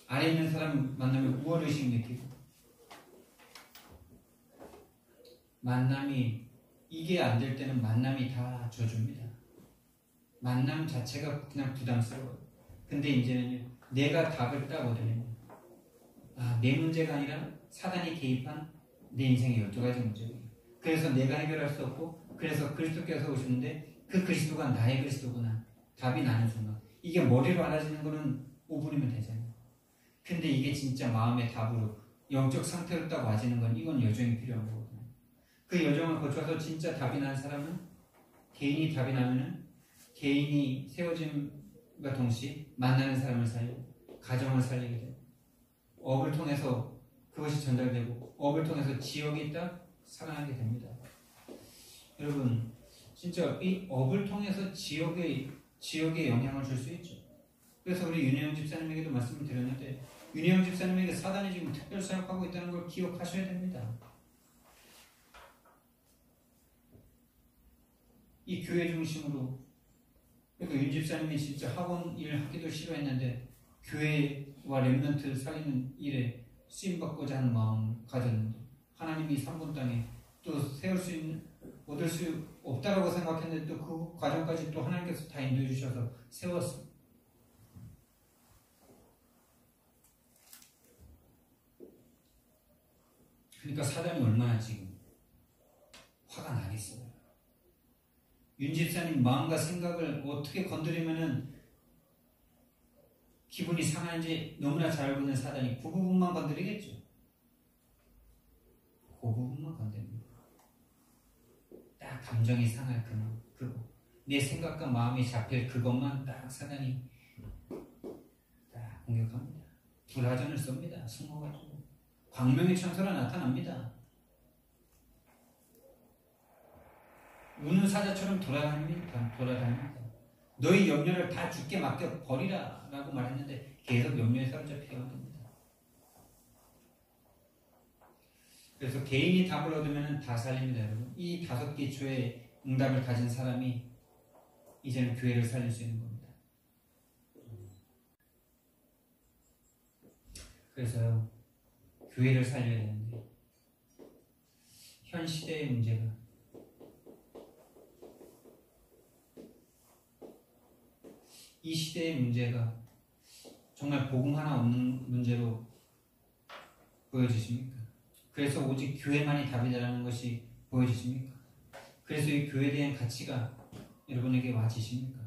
아래 있는 사람 만나면 우월의식 느끼고 만남이 이게 안 될 때는 만남이 다 져줍니다. 만남 자체가 그냥 부담스러워요. 근데 이제는요, 내가 답을 딱 얻으면 내 문제가 아니라 사단이 개입한 내 인생의 12가지 문제예요. 그래서 내가 해결할 수 없고 그래서 그리스도께서 오셨는데 그 그리스도가 나의 그리스도구나. 답이 나는 순간 이게 머리로 알아지는 거는 5분이면 되잖아요. 근데 이게 진짜 마음의 답으로 영적 상태로 딱 와지는 건 이건 여정이 필요한 거거든요. 그 여정을 거쳐서 진짜 답이 난 사람은 개인이 답이 나면은 개인이 세워짐과 동시에 만나는 사람을 살리고 가정을 살리게 되고 업을 통해서 그것이 전달되고 업을 통해서 지역이 딱 살아나게 됩니다. 여러분 진짜 이 업을 통해서 지역에 영향을 줄 수 있죠. 그래서 우리 윤혜영 집사님에게도 말씀을 드렸는데 윤혜영 집사님에게 사단이 지금 특별 사역하고 있다는 걸 기억하셔야 됩니다. 이 교회 중심으로 그러니까 윤 집사님이 진짜 학원 일 하기도 싫어했는데 교회와 렘넌트를 살리는 일에 쓰임받고자 하는 마음을 가졌는데 하나님이 3번 땅에 또 세울 수 있는 얻을 수 없다라고 생각했는데 또 그 과정까지 또 하나님께서 다 인도해 주셔서 세웠습니다. 그러니까 사단이 얼마나 지금 화가 나겠어요. 윤 집사님 마음과 생각을 어떻게 건드리면은 기분이 상하는지 너무나 잘 알고 있는 사단이 그 부분만 건드리겠죠. 그 부분만 건드립니다. 딱 감정이 상할 그거 내 생각과 마음이 잡힐 그것만 딱 사단이 딱 공격합니다. 불화전을 쏩니다. 숨어가지고 광명의 천사가 나타납니다. 우는 사자처럼 돌아다닙니다. 너희 염려를 다 주께 맡겨 버리라 라고 말했는데 계속 염려에 사로잡히게 됩니다. 그래서 개인이 답을 얻으면 다 살립니다. 여러분. 이 5개 기초의 응답을 가진 사람이 이제는 교회를 살릴 수 있는 겁니다. 그래서요 교회를 살려야 되는데 현 시대의 문제가 이 시대의 문제가 정말 복음 하나 없는 문제로 보여지십니까? 그래서 오직 교회만이 답이다라는 것이 보여지십니까? 그래서 이 교회에 대한 가치가 여러분에게 와지십니까?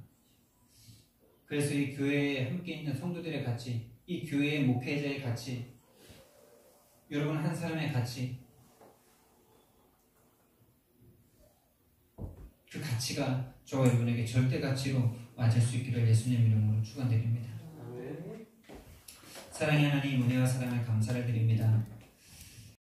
그래서 이 교회에 함께 있는 성도들의 가치, 이 교회의 목회자의 가치, 여러분 한 사람의 가치, 그 가치가 저와 여러분에게 절대 가치로 와질 수 있기를 예수님 이름으로 축원드립니다. 사랑의 하나님, 은혜와 사랑을 감사를 드립니다.